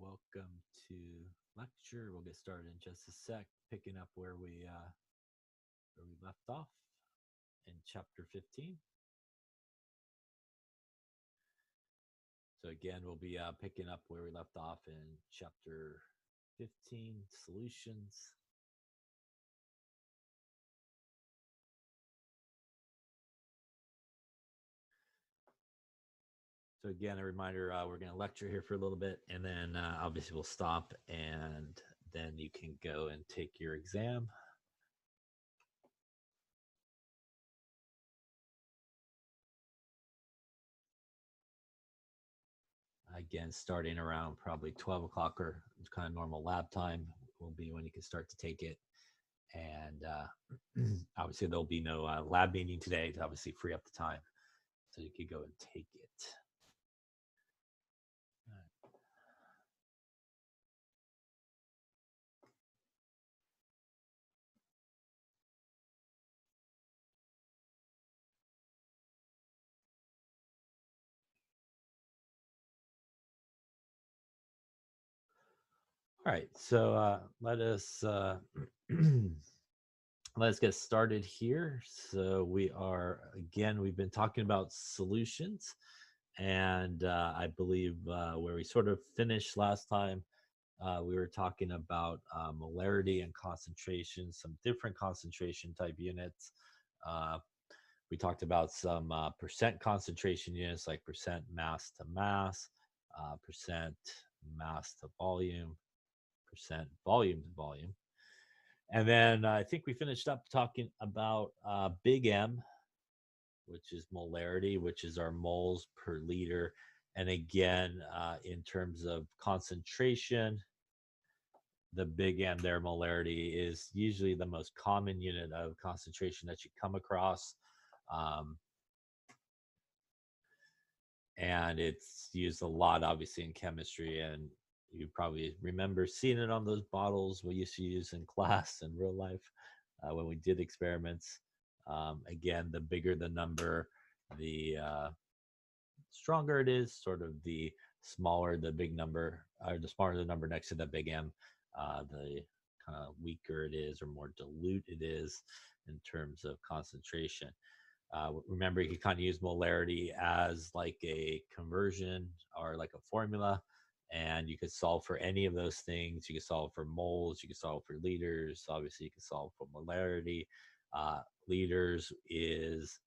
Welcome to lecture. We'll get started in just a sec, picking up where we left off in chapter 15. So again, we'll be picking up where we left off in chapter 15, solutions. So again, a reminder, we're going to lecture here for a little bit, and then obviously we'll stop, and then you can go and take your exam. Again, starting around probably 12 o'clock or kind of normal lab time will be when you can start to take it. And obviously there'll be no lab meeting today to obviously free up the time so you could go and take it. All right, so let us let's get started here. So we've been talking about solutions, and I believe where we sort of finished last time, we were talking about molarity and concentration, some different concentration type units. We talked about some percent concentration units like percent mass to mass, percent mass to volume, percent volume to volume. And then I think we finished up talking about big M, which is molarity, which is our moles per liter. And again, in terms of concentration, the big M there, molarity, is usually the most common unit of concentration that you come across. And it's used a lot, obviously, in chemistry. And you probably remember seeing it on those bottles we used to use in class in real life when we did experiments. Again, the bigger the number, the stronger it is, sort of the smaller the big number, or the smaller the number next to the big M, the kind of weaker it is or more dilute it is in terms of concentration. Remember, you can kind of use molarity as like a conversion or like a formula, and you could solve for any of those things. You could solve for moles, you could solve for liters. Obviously, you can solve for molarity. Liters is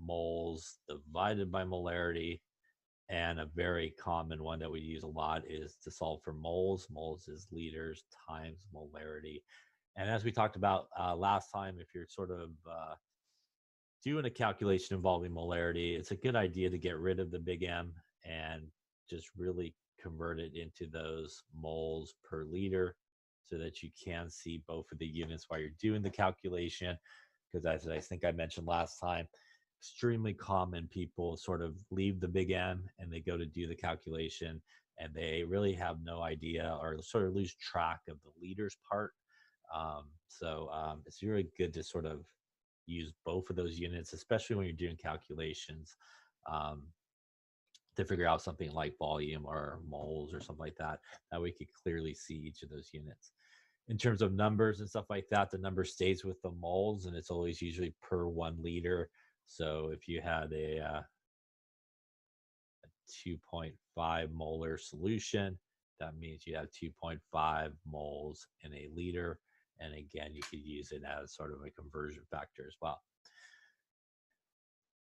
moles divided by molarity, and a very common one that we use a lot is to solve for moles. Moles is liters times molarity. And as we talked about last time, if you're sort of doing a calculation involving molarity, it's a good idea to get rid of the big M and just really convert it into those moles per liter so that you can see both of the units while you're doing the calculation. Because as I think I mentioned last time, extremely common people sort of leave the big M and they go to do the calculation and they really have no idea or sort of lose track of the liters part. So it's really good to sort of use both of those units, especially when you're doing calculations, to figure out something like volume or moles or something like that. That way you could clearly see each of those units. In terms of numbers and stuff like that, the number stays with the moles and it's always usually per 1 liter. So if you had a 2.5 molar solution, that means you have 2.5 moles in a liter. And again, you could use it as sort of a conversion factor as well.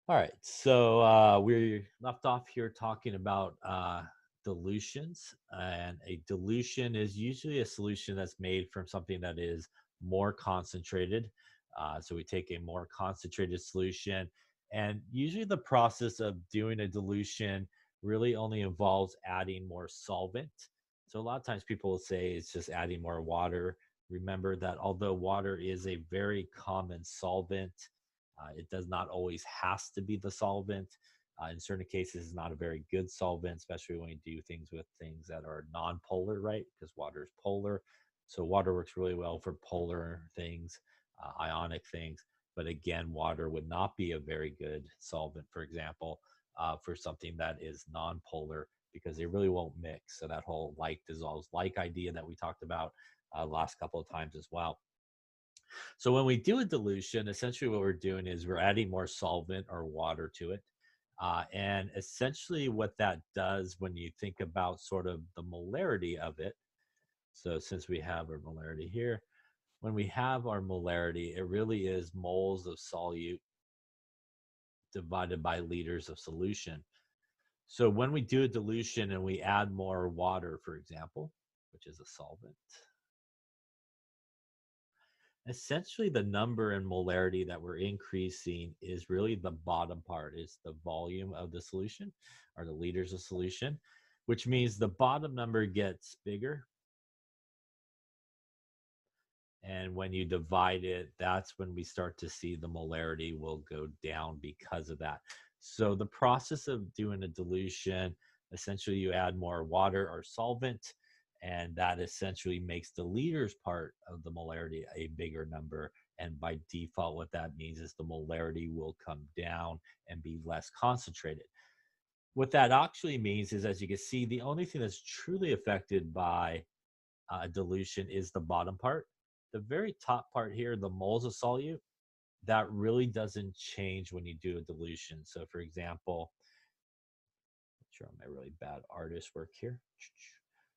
All right, so we left off here talking about dilutions. And a dilution is usually a solution that's made from something that is more concentrated. So we take a more concentrated solution, and usually the process of doing a dilution really only involves adding more solvent. So a lot of times people will say it's just adding more water. Remember that although water is a very common solvent, it does not always has to be the solvent. In certain cases, it's not a very good solvent, especially when you do things with things that are non-polar, right? Because water is polar. So water works really well for polar things, ionic things. But again, water would not be a very good solvent, for example, for something that is non-polar, because they really won't mix. So that whole like dissolves like idea that we talked about last couple of times as well. So when we do a dilution, essentially what we're doing is we're adding more solvent or water to it. And essentially what that does when you think about sort of the molarity of it. So since we have our molarity here, when we have our molarity, it really is moles of solute divided by liters of solution. So when we do a dilution and we add more water, for example, which is a solvent, essentially the number in molarity that we're increasing is really the bottom part, is the volume of the solution or the liters of solution, which means the bottom number gets bigger. And when you divide it, that's when we start to see the molarity will go down because of that. So the process of doing a dilution, essentially you add more water or solvent, and that essentially makes the liters part of the molarity a bigger number. And by default, what that means is the molarity will come down and be less concentrated. What that actually means is, as you can see, the only thing that's truly affected by dilution is the bottom part. The very top part here, the moles of solute, that really doesn't change when you do a dilution. So for example, show my really bad artist work here.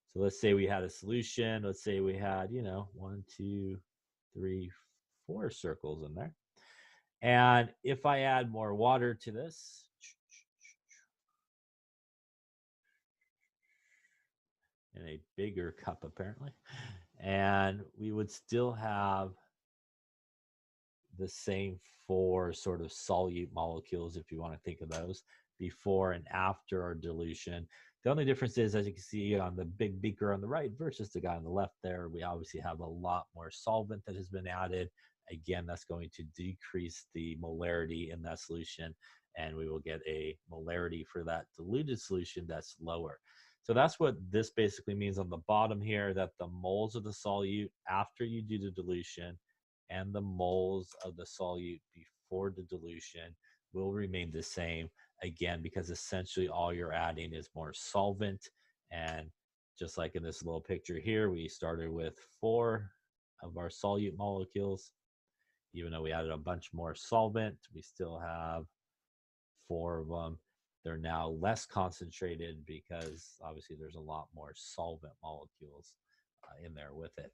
So let's say we had a solution. Let's say we had, 1, 2, 3, 4 circles in there. And if I add more water to this, in a bigger cup apparently, and we would still have the same 4 sort of solute molecules, if you want to think of those, before and after our dilution. The only difference is, as you can see on the big beaker on the right versus the guy on the left there, we obviously have a lot more solvent that has been added. Again, that's going to decrease the molarity in that solution, and we will get a molarity for that diluted solution that's lower. So that's what this basically means on the bottom here, that the moles of the solute after you do the dilution and the moles of the solute before the dilution will remain the same, again, because essentially all you're adding is more solvent. And just like in this little picture here, we started with 4 of our solute molecules. Even though we added a bunch more solvent, we still have 4 of them. They're now less concentrated because obviously there's a lot more solvent molecules in there with it.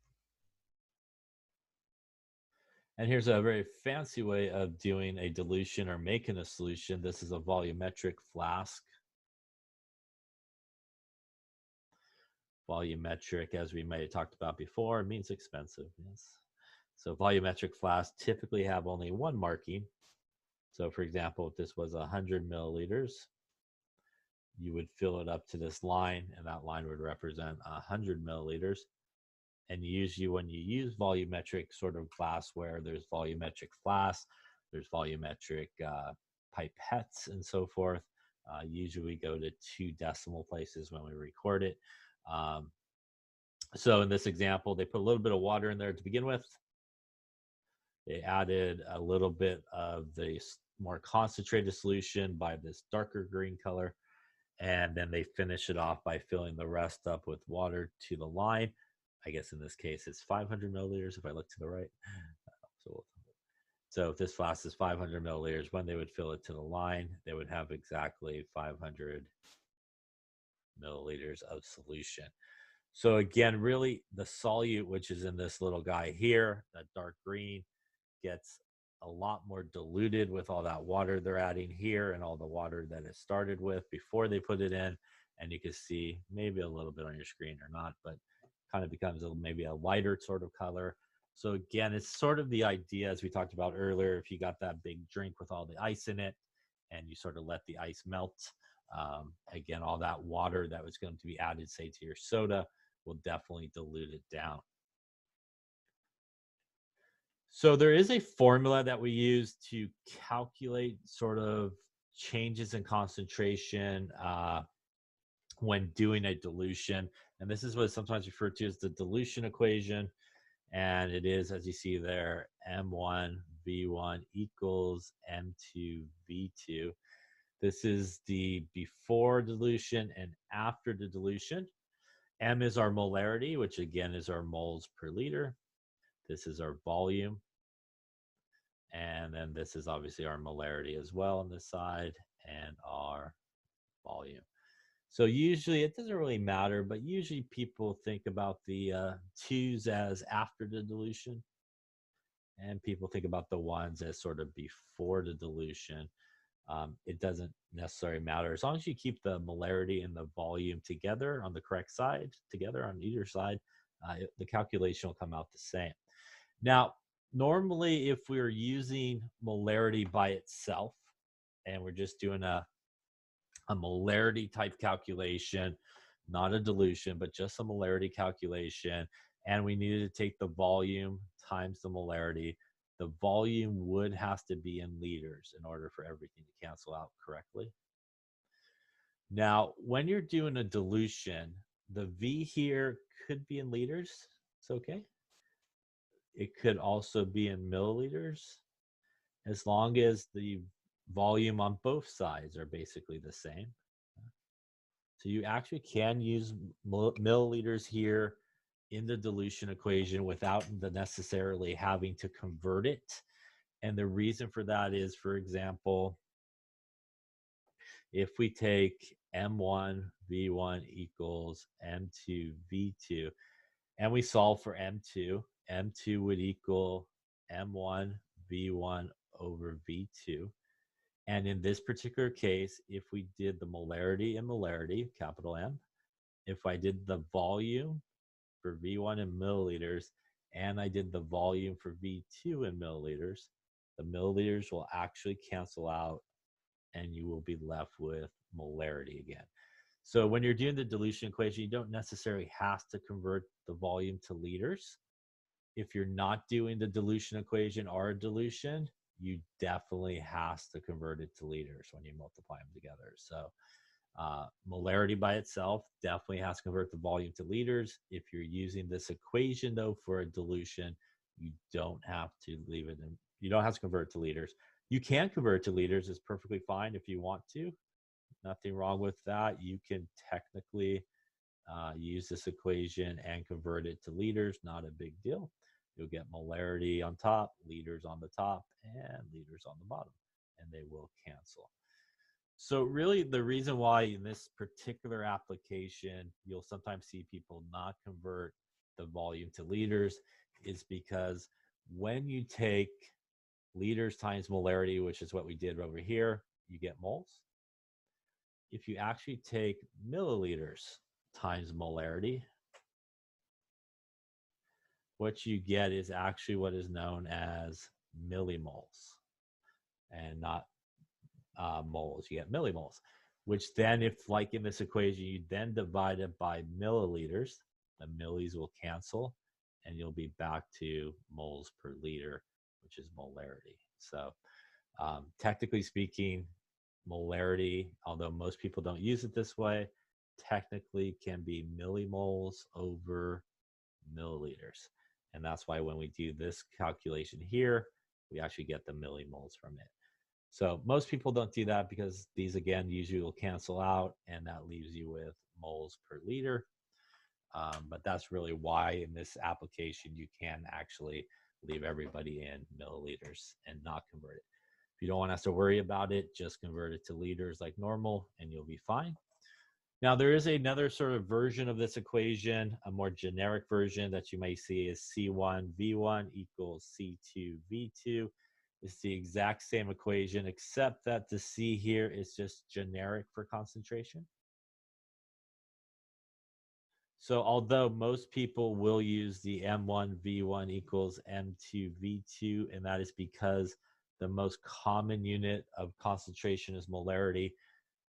And here's a very fancy way of doing a dilution or making a solution. This is a volumetric flask. Volumetric, as we may have talked about before, means expensive. Yes. So volumetric flasks typically have only one marking. So for example, if this was 100 milliliters, you would fill it up to this line, and that line would represent 100 milliliters. And usually when you use volumetric sort of glassware, there's volumetric flasks, there's volumetric pipettes and so forth. Usually we go to 2 decimal places when we record it. So in this example, they put a little bit of water in there to begin with. They added a little bit of the more concentrated solution by this darker green color. And then they finish it off by filling the rest up with water to the line. I guess in this case, it's 500 milliliters if I look to the right. So if this flask is 500 milliliters, when they would fill it to the line, they would have exactly 500 milliliters of solution. So again, really the solute, which is in this little guy here, that dark green, gets a lot more diluted with all that water they're adding here and all the water that it started with before they put it in. And you can see maybe a little bit on your screen or not, but kind of becomes maybe a lighter sort of color. So again, it's sort of the idea, as we talked about earlier, if you got that big drink with all the ice in it and you sort of let the ice melt, again, all that water that was going to be added, say, to your soda will definitely dilute it down. So there is a formula that we use to calculate sort of changes in concentration when doing a dilution. And this is what is sometimes referred to as the dilution equation. And it is, as you see there, M1 V1 equals M2 V2. This is the before dilution and after the dilution. M is our molarity, which again is our moles per liter. This is our volume. And then this is obviously our molarity as well on this side and our volume. So usually it doesn't really matter, but usually people think about the twos as after the dilution, and people think about the ones as sort of before the dilution. It doesn't necessarily matter as long as you keep the molarity and the volume together on the correct side, together on either side, the calculation will come out the same. Now, normally if we're using molarity by itself and we're just doing a molarity type calculation, not a dilution, but just a molarity calculation, and we needed to take the volume times the molarity, the volume would have to be in liters in order for everything to cancel out correctly. Now, when you're doing a dilution, the V here could be in liters. It's okay. It could also be in milliliters, as long as the volume on both sides are basically the same. So you actually can use milliliters here in the dilution equation without necessarily having to convert it. And the reason for that is, for example, if we take M1 V1 equals M2 V2, and we solve for M2, M2 would equal M1 V1 over V2. And in this particular case, if we did the molarity and molarity, capital M, if I did the volume for V1 in milliliters, and I did the volume for V2 in milliliters, the milliliters will actually cancel out and you will be left with molarity again. So when you're doing the dilution equation, you don't necessarily have to convert the volume to liters. If you're not doing the dilution equation or a dilution, you definitely has to convert it to liters when you multiply them together. So molarity by itself definitely has to convert the volume to liters. If you're using this equation though for a dilution, you don't have to leave it in, you don't have to convert it to liters. You can convert it to liters, it's perfectly fine if you want to. Nothing wrong with that. You can technically use this equation and convert it to liters, not a big deal. You'll get molarity on top, liters on the top, and liters on the bottom, and they will cancel. So really the reason why in this particular application, you'll sometimes see people not convert the volume to liters is because when you take liters times molarity, which is what we did over here, you get moles. If you actually take milliliters times molarity, what you get is actually what is known as millimoles, and not moles. You get millimoles, which then, if like in this equation, you then divide it by milliliters, the millis will cancel, and you'll be back to moles per liter, which is molarity. So technically speaking, molarity, although most people don't use it this way, technically can be millimoles over milliliters. And that's why when we do this calculation here, we actually get the millimoles from it. So most people don't do that because these, again, usually will cancel out, and that leaves you with moles per liter. But that's really why in this application, you can actually leave everybody in milliliters and not convert it. If you don't want us to worry about it, just convert it to liters like normal, and you'll be fine. Now, there is another sort of version of this equation, a more generic version that you may see is C1V1 equals C2V2. It's the exact same equation, except that the C here is just generic for concentration. So although most people will use the M1V1 equals M2V2, and that is because the most common unit of concentration is molarity,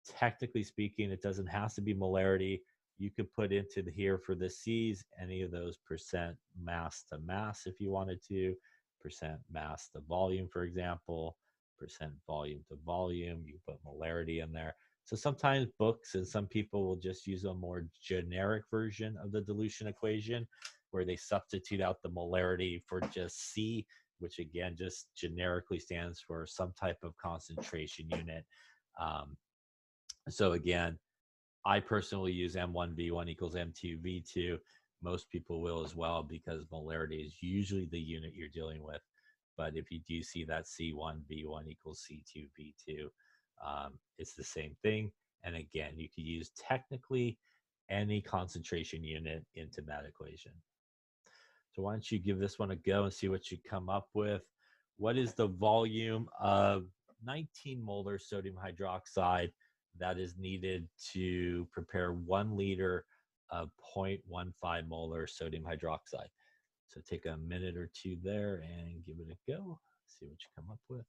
technically speaking, it doesn't have to be molarity. You could put into here for the C's any of those percent mass to mass if you wanted to, percent mass to volume, for example, percent volume to volume. You put molarity in there. So sometimes books and some people will just use a more generic version of the dilution equation where they substitute out the molarity for just C, which again just generically stands for some type of concentration unit. Um, so again, I personally use M1V1 equals M2V2. Most people will as well because molarity is usually the unit you're dealing with. But if you do see that C1V1 equals C2V2, it's the same thing. And again, you could use technically any concentration unit into that equation. So why don't you give this one a go and see what you come up with. What is the volume of 19 molar sodium hydroxide that is needed to prepare 1 liter of 0.15 molar sodium hydroxide? So take a minute or two there and give it a go. See what you come up with.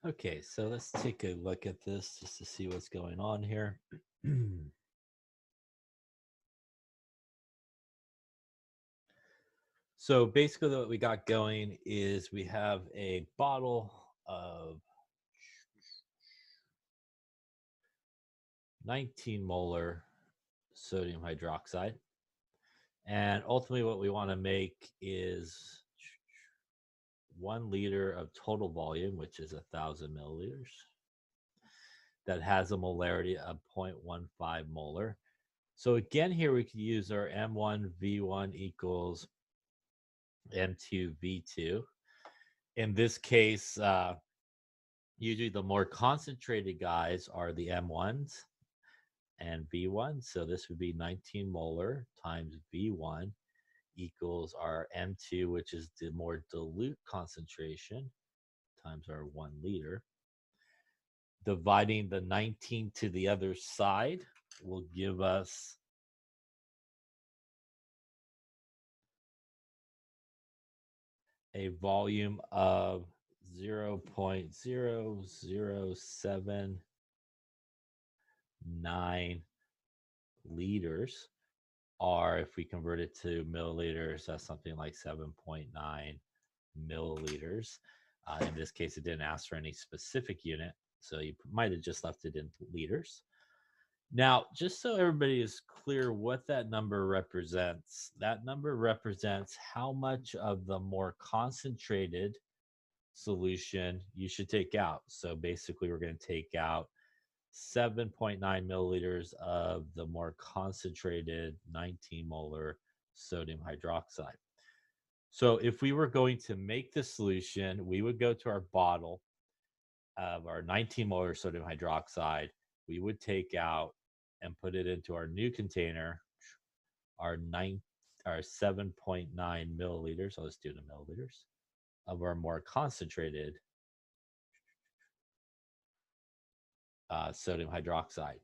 Okay, so let's take a look at this just to see what's going on here. So basically what we got going is we have a bottle of 19 molar sodium hydroxide. And ultimately what we want to make is 1 liter of total volume, which is 1,000 milliliters, that has a molarity of 0.15 molar. So again, here we could use our M1V1 equals M2V2. In this case, usually the more concentrated guys are the M1s and V1. So this would be 19 molar times V1 equals our M2, which is the more dilute concentration, times our 1 liter. Dividing the 19 to the other side will give us a volume of 0.0079 liters, or if we convert it to milliliters, that's something like 7.9 milliliters. In this case, it didn't ask for any specific unit, so you might have just left it in liters. Now, just so everybody is clear what that number represents, that number represents how much of the more concentrated solution you should take out. So basically, we're going to take out 7.9 milliliters of the more concentrated 19 molar sodium hydroxide. So if we were going to make the solution, we would go to our bottle of our 19 molar sodium hydroxide. We would take out and put it into our new container, our 7.9 milliliters. I'll just do the milliliters of our more concentrated sodium hydroxide.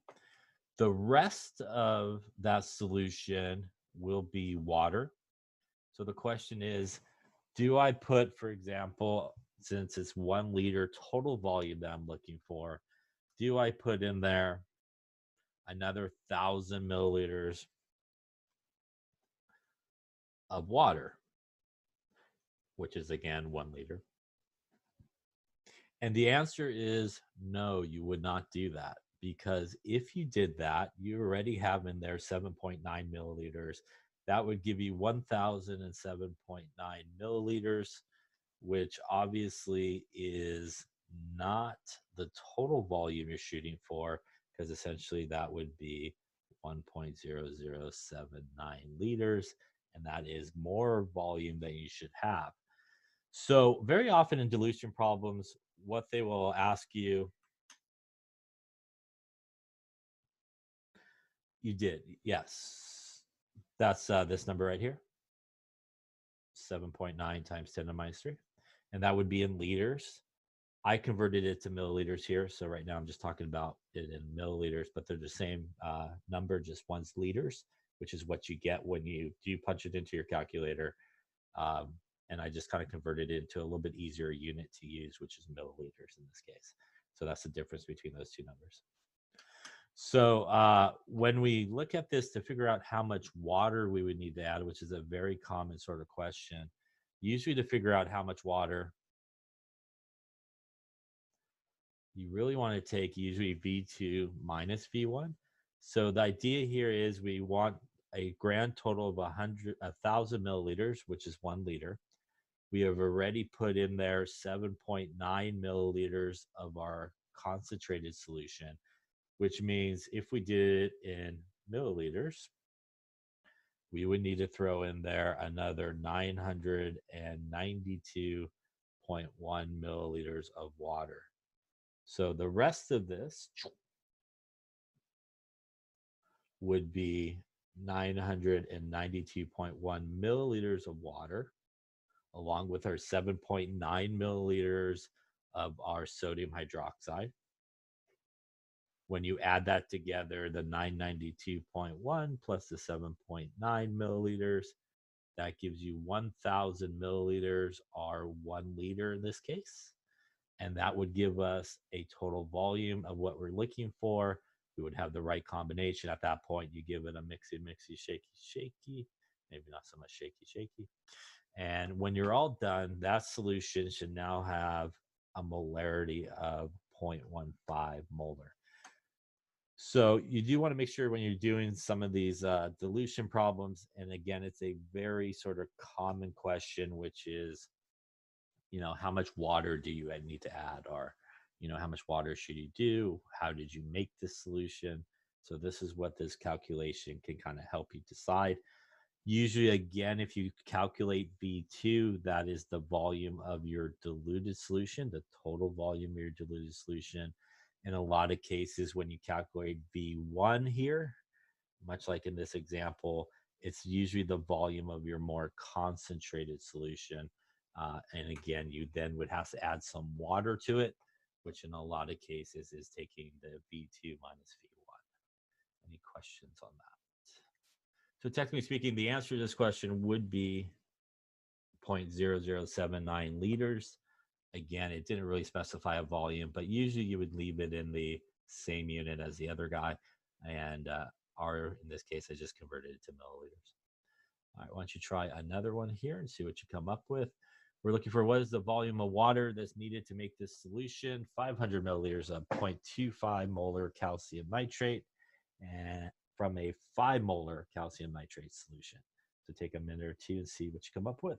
The rest of that solution will be water. So the question is, do I put, for example, since it's 1 liter total volume that I'm looking for, do I put in there another 1,000 milliliters of water, which is again 1 liter? And the answer is no, you would not do that, because if you did that, you already have in there 7.9 milliliters. That would give you 1,007.9 milliliters, which obviously is not the total volume you're shooting for, because essentially that would be 1.0079 liters, and that is more volume than you should have. So very often in dilution problems, what they will ask you, you did, yes. That's this number right here, 7.9 times 10 to the minus 3. And that would be in liters. I converted it to milliliters here. So right now I'm just talking about it in milliliters, but they're the same number, just one's liters, which is what you get when you punch it into your calculator. And I just kind of converted it into a little bit easier unit to use, which is milliliters in this case. So that's the difference between those two numbers. So when we look at this to figure out how much water we would need to add, which is a very common sort of question, usually to figure out how much water, you really want to take usually V2 minus V1. So the idea here is we want a grand total of 1,000 milliliters, which is 1 liter. We have already put in there 7.9 milliliters of our concentrated solution, which means if we did it in milliliters, we would need to throw in there another 992.1 milliliters of water. So the rest of this would be 992.1 milliliters of water, along with our 7.9 milliliters of our sodium hydroxide. When you add that together, the 992.1 plus the 7.9 milliliters, that gives you 1,000 milliliters, or 1 liter in this case. And that would give us a total volume of what we're looking for. We would have the right combination. At that point, you give it a mixy, shaky, maybe not so much shaky. And when you're all done, that solution should now have a molarity of 0.15 molar. So you do want to make sure when you're doing some of these dilution problems, and again, it's a very sort of common question, which is, how much water do you need to add? Or, how much water should you do? How did you make this solution? So this is what this calculation can kind of help you decide. Usually, again, if you calculate V2, that is the volume of your diluted solution, the total volume of your diluted solution. In a lot of cases, when you calculate V1 here, much like in this example, it's usually the volume of your more concentrated solution. And again, you then would have to add some water to it, which in a lot of cases is taking the V2 minus V1. Any questions on that? So technically speaking, the answer to this question would be 0.0079 liters. Again, it didn't really specify a volume, but usually you would leave it in the same unit as the other guy. And in this case, I just converted it to milliliters. All right, why don't you try another one here and see what you come up with. We're looking for what is the volume of water that's needed to make this solution. 500 milliliters of 0.25 molar calcium nitrate, and from a 5 molar calcium nitrate solution. So take a minute or two and see what you come up with.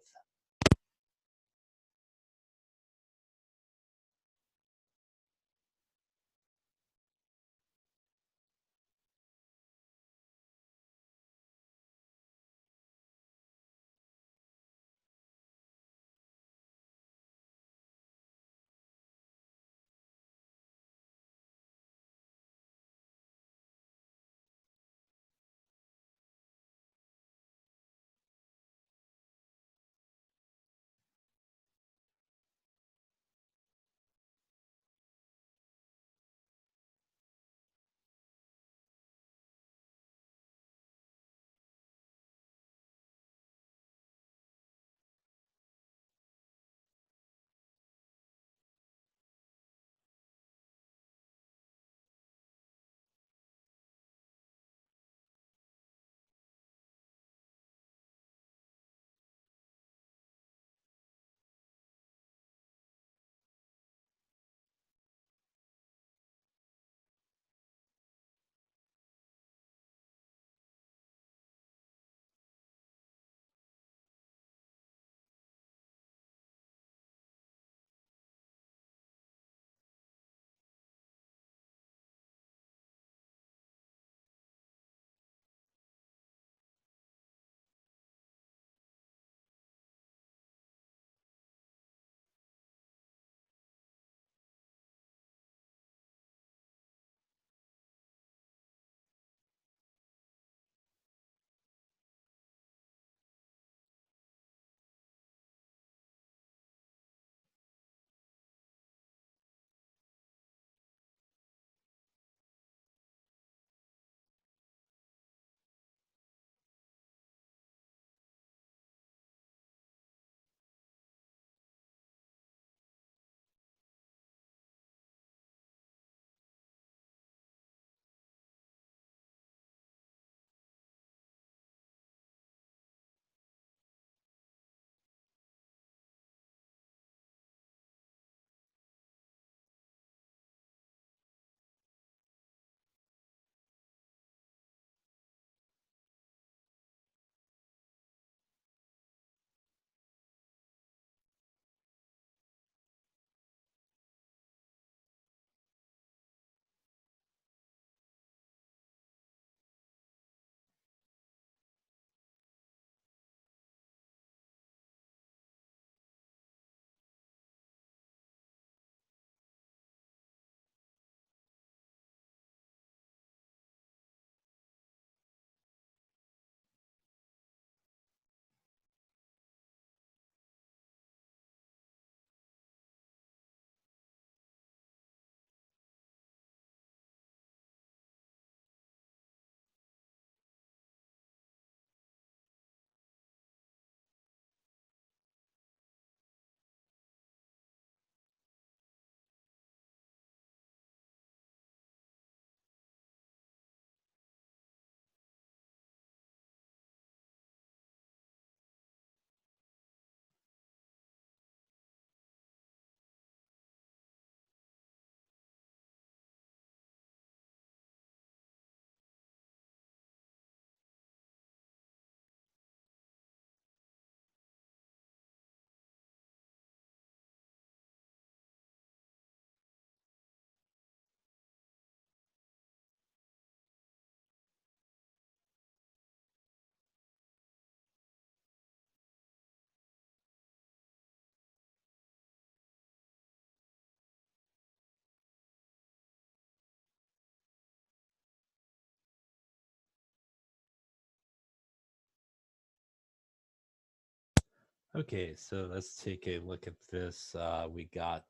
Okay, so let's take a look at this. We got,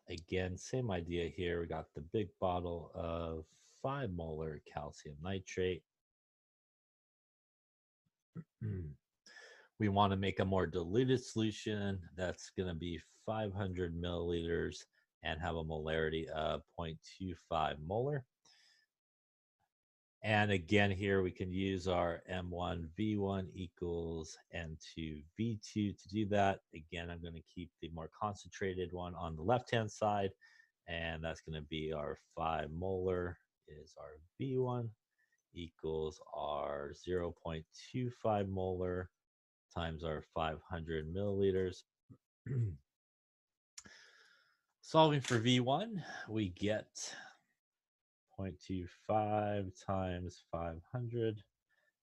again, same idea here. We got the big bottle of 5 molar calcium nitrate. We want to make a more diluted solution that's going to be 500 milliliters and have a molarity of 0.25 molar. And again, here we can use our M1 V1 equals M2 V2 to do that. Again, I'm going to keep the more concentrated one on the left-hand side, and that's going to be our 5 molar is our V1 equals our 0.25 molar times our 500 milliliters. Solving for V1, we get 0.25 times 500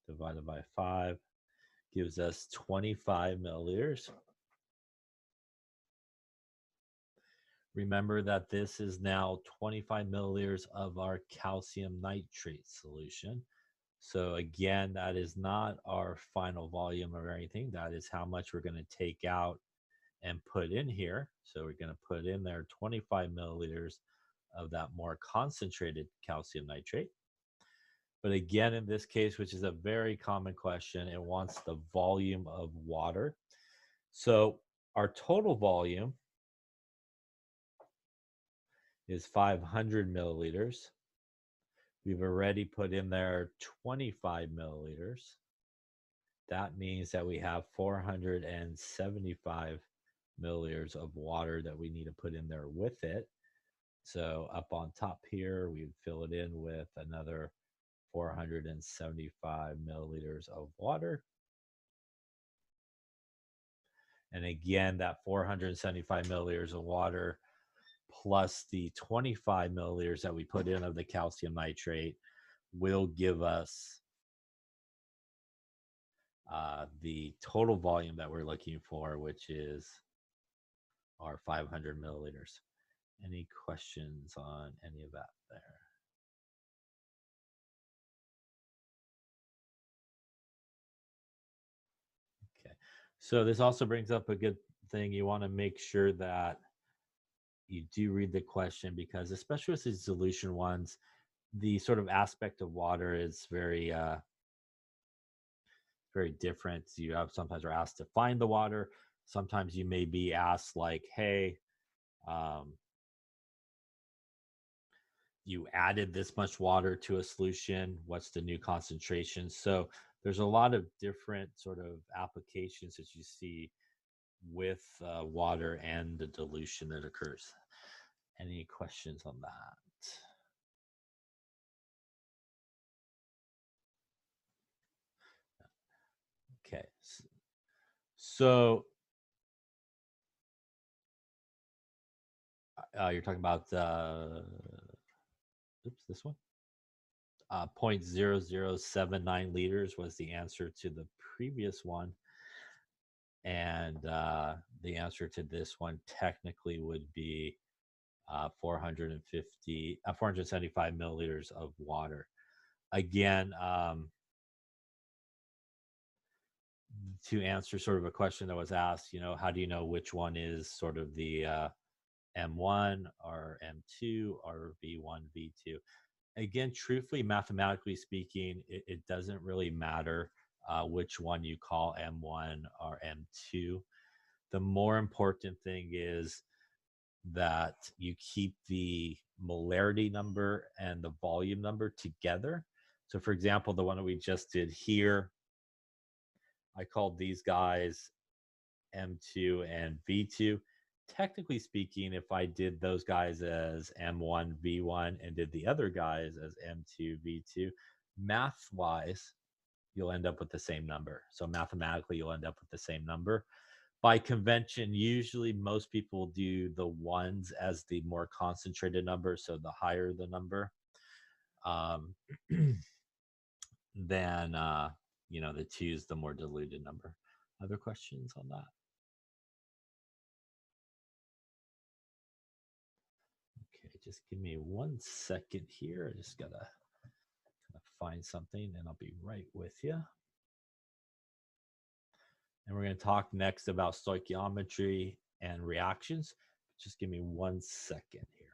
divided by 5 gives us 25 milliliters. Remember that this is now 25 milliliters of our calcium nitrate solution. So again, that is not our final volume or anything. That is how much we're going to take out and put in here. So we're going to put in there 25 milliliters of that more concentrated calcium nitrate. But again, in this case, which is a very common question, it wants the volume of water. So our total volume is 500 milliliters. We've already put in there 25 milliliters. That means that we have 475 milliliters of water that we need to put in there with it. So up on top here, we fill it in with another 475 milliliters of water. And again, that 475 milliliters of water plus the 25 milliliters that we put in of the calcium nitrate will give us the total volume that we're looking for, which is our 500 milliliters. Any questions on any of that there? Okay. So this also brings up a good thing. You want to make sure that you do read the question, because especially with these dilution ones, the sort of aspect of water is very very different. You have sometimes are asked to find the water. Sometimes you may be asked like, hey, you added this much water to a solution. What's the new concentration? So there's a lot of different sort of applications that you see with water and the dilution that occurs. Any questions on that? Okay. So you're talking about, oops, this one? 0.0079 liters was the answer to the previous one. And the answer to this one technically would be 475 milliliters of water. Again, to answer sort of a question that was asked, how do you know which one is sort of the M1 or M2 or V1, V2? Again, truthfully, mathematically speaking, it doesn't really matter which one you call M1 or M2. The more important thing is that you keep the molarity number and the volume number together. So for example, the one that we just did here, I called these guys M2 and V2. Technically speaking, if I did those guys as M1, V1 and did the other guys as M2, V2, math-wise, you'll end up with the same number. So mathematically, you'll end up with the same number. By convention, usually most people do the ones as the more concentrated number, so the higher the number, than the twos, the more diluted number. Other questions on that? Okay, just give me 1 second here. I just gotta kind of find something, and I'll be right with you. And we're going to talk next about stoichiometry and reactions. Just give me 1 second here.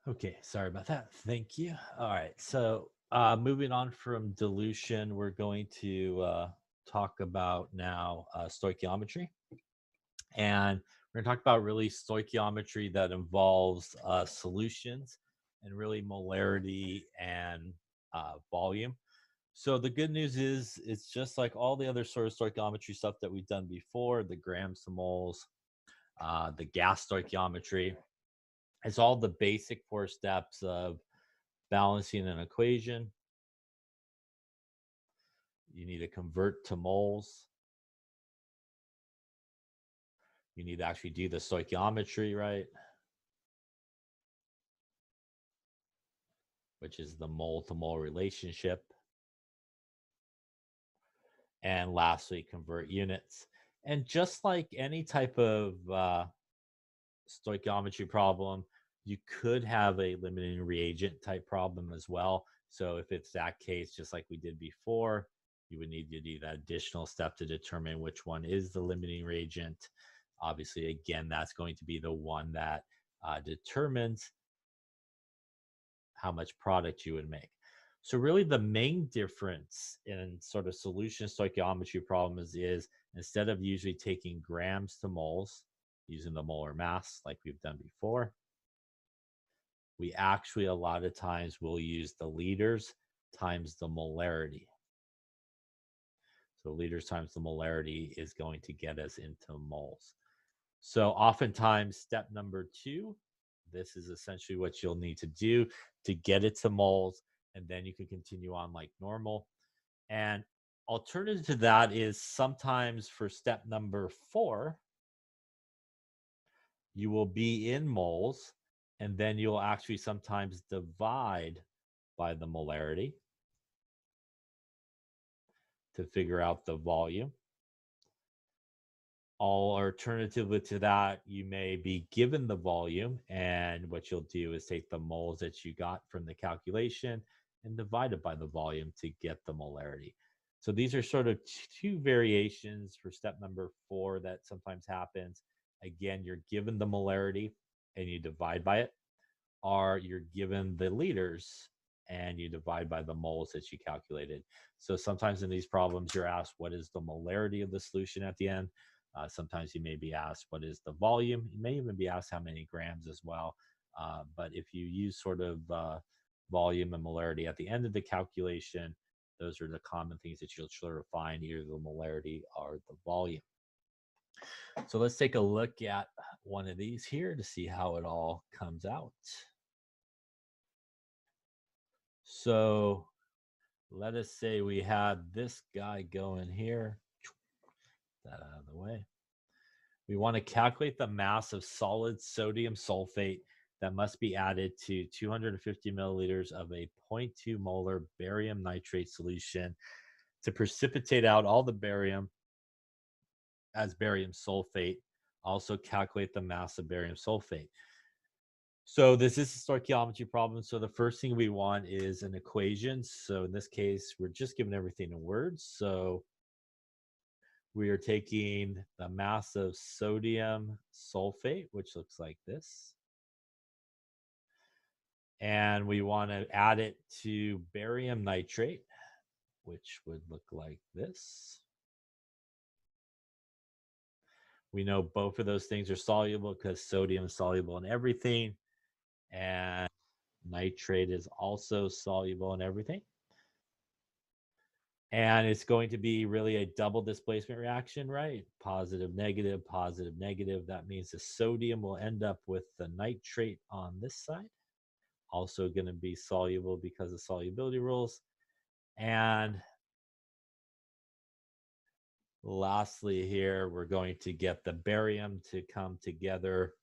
Okay, sorry about that. Thank you. All right, so moving on from dilution, we're going to talk about now stoichiometry. And we're going to talk about really stoichiometry that involves solutions and really molarity and volume. So the good news is it's just like all the other sort of stoichiometry stuff that we've done before, the grams to moles, the gas stoichiometry. It's all the basic 4 steps of balancing an equation. You need to convert to moles. You need to actually do the stoichiometry, right? Which is the mole to mole relationship. And lastly, convert units. And just like any type of stoichiometry problem, you could have a limiting reagent type problem as well. So if it's that case, just like we did before, you would need to do that additional step to determine which one is the limiting reagent. Obviously, again, that's going to be the one that determines how much product you would make. So really the main difference in sort of solution stoichiometry problems is instead of usually taking grams to moles using the molar mass like we've done before, we actually a lot of times will use the liters times the molarity. So liters times the molarity is going to get us into moles. So oftentimes step number 2, this is essentially what you'll need to do to get it to moles, and then you can continue on like normal. And alternative to that is sometimes for step number 4, you will be in moles, and then you'll actually sometimes divide by the molarity to figure out the volume. Alternatively to that, you may be given the volume, and what you'll do is take the moles that you got from the calculation and divide it by the volume to get the molarity. So these are sort of 2 variations for step number 4 that sometimes happens. Again, you're given the molarity and you divide by it, or you're given the liters and you divide by the moles that you calculated. So sometimes in these problems, you're asked, what is the molarity of the solution at the end? Sometimes you may be asked, what is the volume? You may even be asked how many grams as well. But if you use sort of volume and molarity at the end of the calculation, those are the common things that you'll sort of find, either the molarity or the volume. So let's take a look at one of these here to see how it all comes out. So let us say we had this guy going here. That out of the way. We want to calculate the mass of solid sodium sulfate that must be added to 250 milliliters of a 0.2 molar barium nitrate solution to precipitate out all the barium as barium sulfate. Also calculate the mass of barium sulfate. So this is a stoichiometry problem. So the first thing we want is an equation. So in this case, we're just giving everything in words. So we are taking the mass of sodium sulfate, which looks like this. And we want to add it to barium nitrate, which would look like this. We know both of those things are soluble because sodium is soluble in everything, and nitrate is also soluble in everything. And it's going to be really a double displacement reaction, right? Positive, negative, positive, negative. That means the sodium will end up with the nitrate on this side. Also going to be soluble because of solubility rules. And lastly here, we're going to get the barium to come together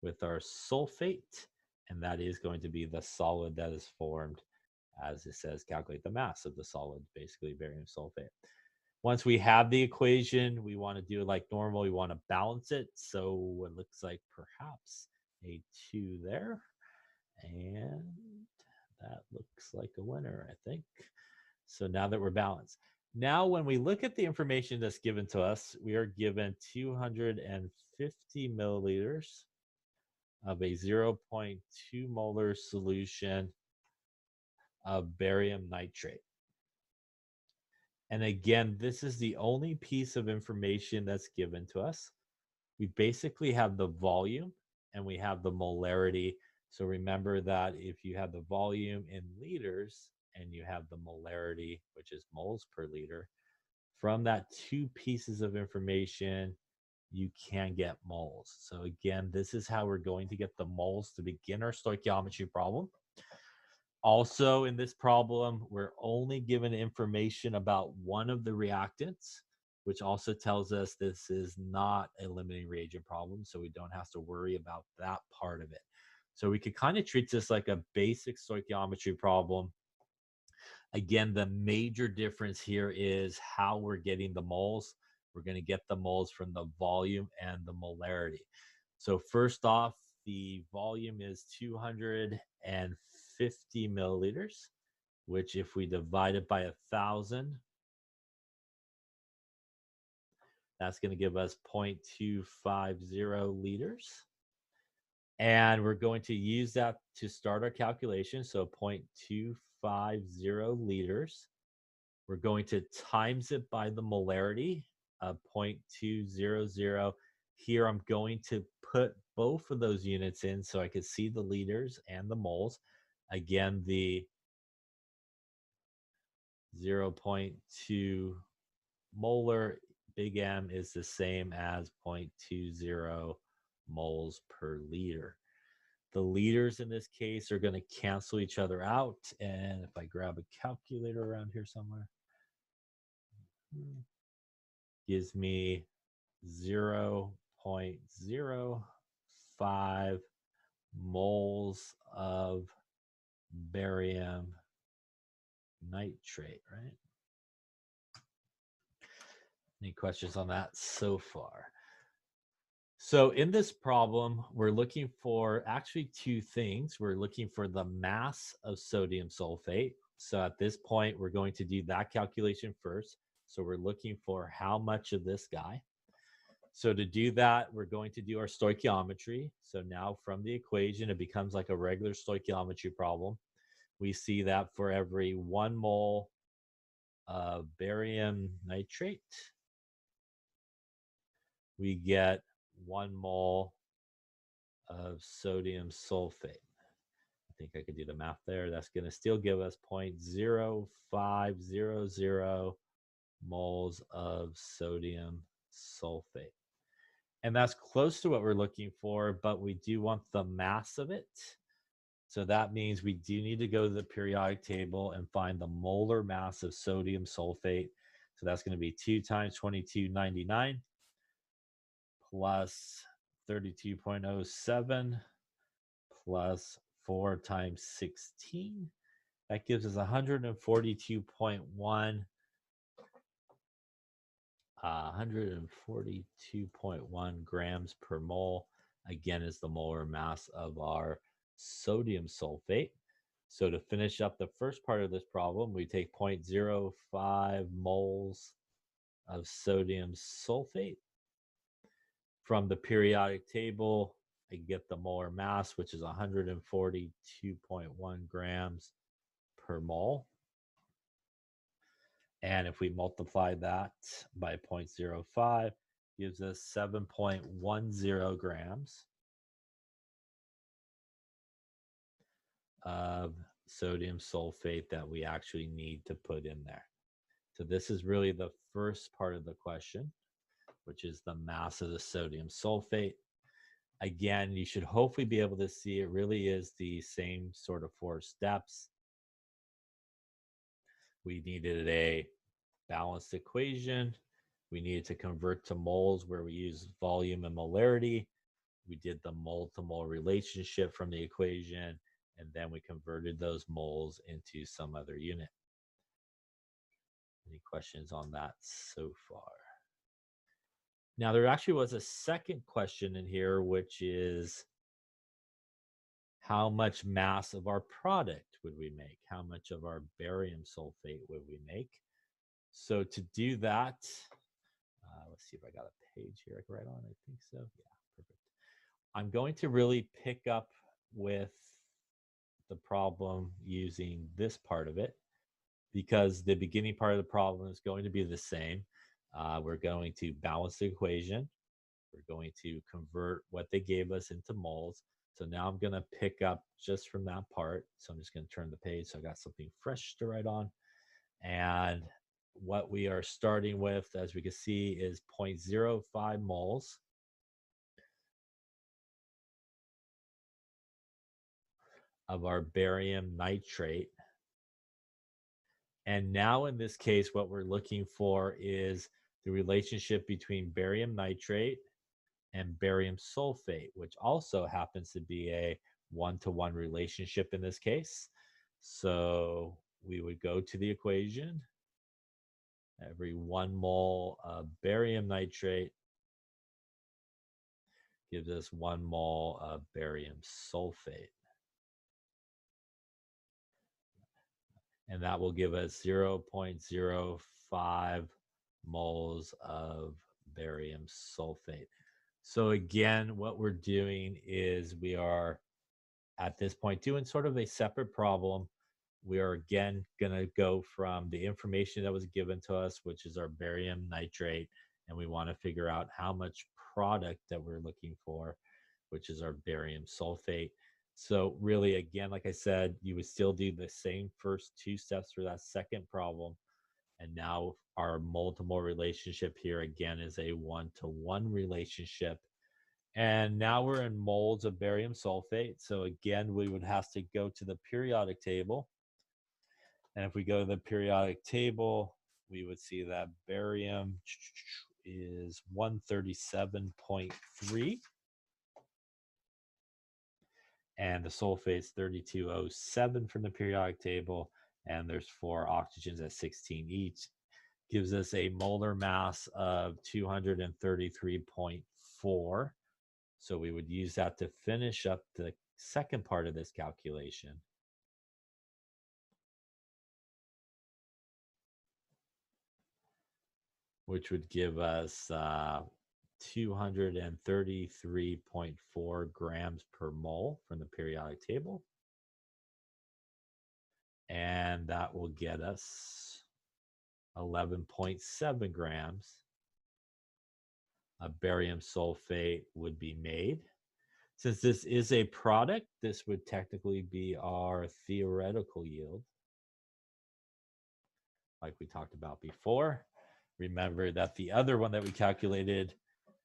with our sulfate. And that is going to be the solid that is formed. As it says, calculate the mass of the solid, basically barium sulfate. Once we have the equation, we want to do it like normal. We want to balance it. So it looks like perhaps a 2 there. And that looks like a winner, I think. So now that we're balanced. Now, when we look at the information that's given to us, we are given 250 milliliters of a 0.2 molar solution of barium nitrate. And again, this is the only piece of information that's given to us. We basically have the volume and we have the molarity. So remember that if you have the volume in liters and you have the molarity, which is moles per liter, from that two pieces of information, you can get moles. So again, this is how we're going to get the moles to begin our stoichiometry problem. Also, in this problem, we're only given information about one of the reactants, which also tells us this is not a limiting reagent problem, so we don't have to worry about that part of it. So we could kind of treat this like a basic stoichiometry problem. Again, the major difference here is how we're getting the moles. We're going to get the moles from the volume and the molarity. So first off, the volume is 250 milliliters, which if we divide it by 1,000, that's going to give us 0.250 liters. And we're going to use that to start our calculation. So 0.250 liters. We're going to times it by the molarity of 0.200. Here I'm going to put both of those units in so I can see the liters and the moles. Again, the 0.2 molar big M is the same as 0.20 moles per liter. The liters in this case are going to cancel each other out. And if I grab a calculator around here somewhere, gives me 0.05 moles of barium nitrate, right? Any questions on that so far? So in this problem, we're looking for actually two things. We're looking for the mass of sodium sulfate. So at this point, we're going to do that calculation first. So we're looking for how much of this guy. So to do that, we're going to do our stoichiometry. So now from the equation, it becomes like a regular stoichiometry problem. we see that for every 1 mole of barium nitrate, we get 1 mole of sodium sulfate. I think I could do the math there. That's going to still give us 0.0500 moles of sodium sulfate. And that's close to what we're looking for, but we do want the mass of it. So that means we do need to go to the periodic table and find the molar mass of sodium sulfate. So that's going to be 2 times 2299 plus 32.07 plus 4 times 16. That gives us 142.1 grams per mole. Again, is the molar mass of our sodium sulfate. So to finish up the first part of this problem, we take 0.05 moles of sodium sulfate. From the periodic table, I get the molar mass, which is 142.1 grams per mole. And if we multiply that by 0.05, gives us 7.10 grams of sodium sulfate that we actually need to put in there. So this is really the first part of the question, which is the mass of the sodium sulfate. Again, you should hopefully be able to see it really is the same sort of 4 steps. We needed a balanced equation. We needed to convert to moles where we use volume and molarity. We did the mole to mole relationship from the equation, and then we converted those moles into some other unit. Any questions on that so far? Now, there actually was a second question in here, which is how much mass of our product would we make? How much of our barium sulfate would we make? So to do that, let's see if I got a page here I can write on. I think so. Yeah, perfect. I'm going to really pick up with the problem using this part of it because the beginning part of the problem is going to be the same. We're going to balance the equation. We're going to convert what they gave us into moles. So now I'm going to pick up just from that part. So I'm just going to turn the page so I got something fresh to write on. And what we are starting with, as we can see, is 0.05 moles of our barium nitrate. And now in this case, what we're looking for is the relationship between barium nitrate and barium sulfate, which also happens to be a 1-to-1 relationship in this case. So we would go to the equation. Every 1 mole of barium nitrate gives us 1 mole of barium sulfate. And that will give us 0.05 moles of barium sulfate. So again, what we're doing is we are at this point doing sort of a separate problem. We are again going to go from the information that was given to us, which is our barium nitrate, and we want to figure out how much product that we're looking for, which is our barium sulfate. So really, again, like I said, you would still do the same first 2 steps for that second problem. And now our mole to mole relationship here again is a 1-to-1 relationship. And now we're in moles of barium sulfate. So again, we would have to go to the periodic table. And if we go to the periodic table, we would see that barium is 137.3. And the sulfate's 3207 from the periodic table. And there's 4 oxygens at 16 each. Gives us a molar mass of 233.4. So we would use that to finish up the second part of this calculation. Which would give us 233.4 grams per mole from the periodic table. and that will get us 11.7 grams of barium sulfate would be made. Since this is a product, this would technically be our theoretical yield, like we talked about before. Remember that the other one that we calculated,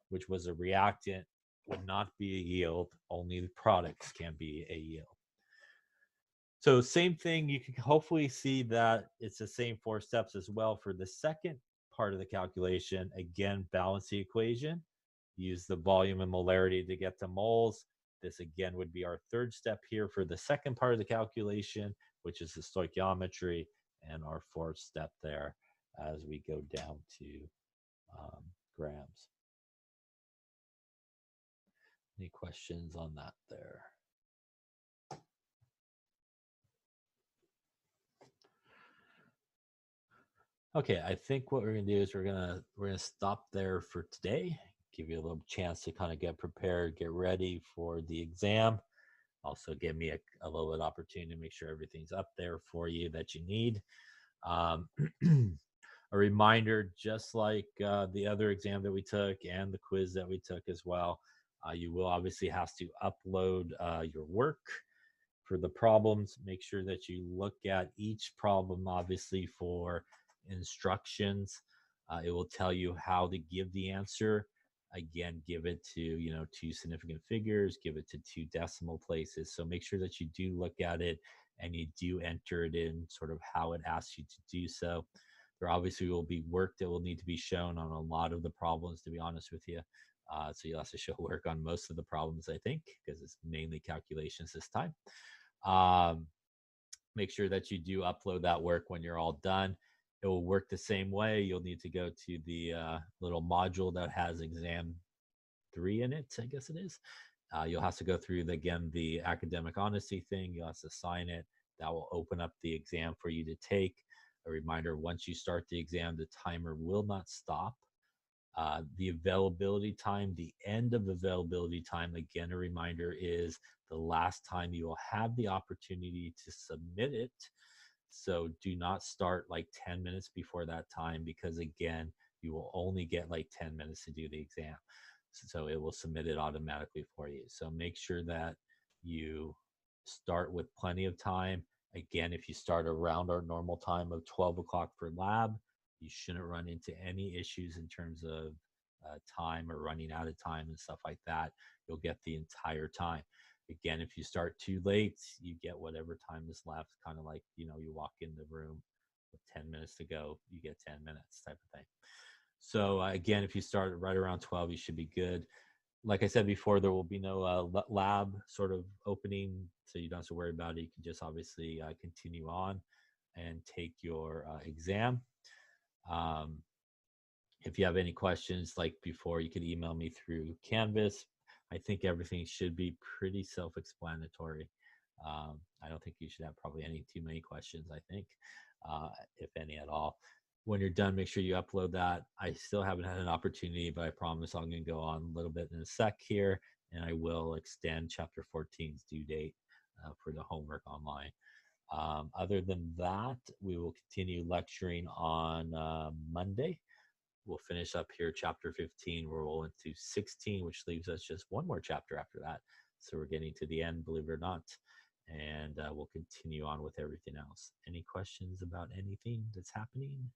which was a reactant, would not be a yield. Only the products can be a yield. So same thing, you can hopefully see that it's the same 4 steps as well for the second part of the calculation. Again, balance the equation, use the volume and molarity to get to moles. This again would be our third step here for the second part of the calculation, which is the stoichiometry, and our fourth step there as we go down to grams. Any questions on that there? Okay, I think what we're gonna do is we're gonna stop there for today. Give you a little chance to kind of get prepared, get ready for the exam. Also, give me a little bit of opportunity to make sure everything's up there for you that you need. A reminder, just like the other exam that we took and the quiz that we took as well, you will obviously have to upload your work for the problems. Make sure that you look at each problem, obviously, for instructions. It will tell you how to give the answer. Again, give it to 2 significant figures, give it to 2 decimal places. So make sure that you do look at it and you do enter it in sort of how it asks you to do so. There obviously will be work that will need to be shown on a lot of the problems, to be honest with you. So you'll have to show work on most of the problems, I think, because it's mainly calculations this time. Make sure that you do upload that work when you're all done. It will work the same way. You'll need to go to the little module that has exam 3 in it, I guess it is. You'll have to go through, the academic honesty thing. You'll have to sign it. That will open up the exam for you to take. A reminder, once you start the exam, the timer will not stop. The availability time, the end of availability time, again, a reminder, is the last time you will have the opportunity to submit it. So do not start like 10 minutes before that time, because again, you will only get like 10 minutes to do the exam. So it will submit it automatically for you. So make sure that you start with plenty of time. Again, if you start around our normal time of 12 o'clock for lab, you shouldn't run into any issues in terms of time or running out of time and stuff like that. You'll get the entire time. Again, if you start too late, you get whatever time is left, kind of like, you walk in the room with 10 minutes to go, you get 10 minutes type of thing. So again, if you start right around 12, you should be good. Like I said before, there will be no lab sort of opening, so you don't have to worry about it. You can just obviously continue on and take your exam. If you have any questions, like before, you could email me through Canvas. I think everything should be pretty self-explanatory. I don't think you should have probably too many questions, I think, if any at all. When you're done, make sure you upload that. I still haven't had an opportunity, but I promise I'm going to go on a little bit in a sec here, and I will extend Chapter 14's due date for the homework online. Other than that, we will continue lecturing on Monday. We'll finish up here Chapter 15. We'll roll into 16, which leaves us just one more chapter after that. So we're getting to the end, believe it or not. And we'll continue on with everything else. Any questions about anything that's happening?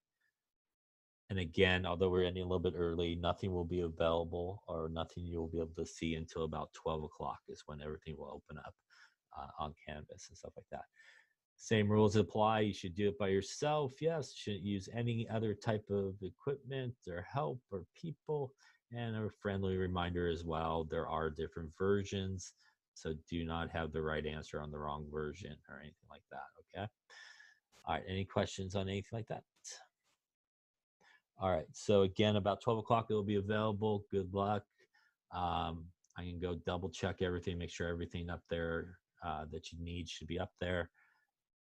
And again, although we're ending a little bit early, nothing will be available, or nothing you'll be able to see until about 12 o'clock is when everything will open up on Canvas and stuff like that. Same rules apply. You should do it by yourself. Yes, you shouldn't use any other type of equipment or help or people. And a friendly reminder as well, there are different versions. So do not have the right answer on the wrong version or anything like that, okay? All right, any questions on anything like that? All right, so again, about 12 o'clock, it will be available. Good luck. I can go double check everything, make sure everything up there that you need should be up there.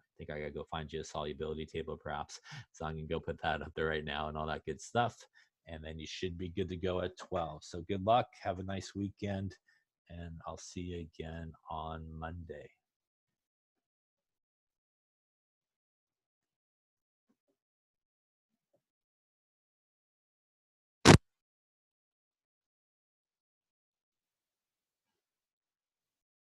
I think I gotta go find you a solubility table perhaps. So I'm gonna go put that up there right now and all that good stuff. And then you should be good to go at 12. So good luck, have a nice weekend, and I'll see you again on Monday.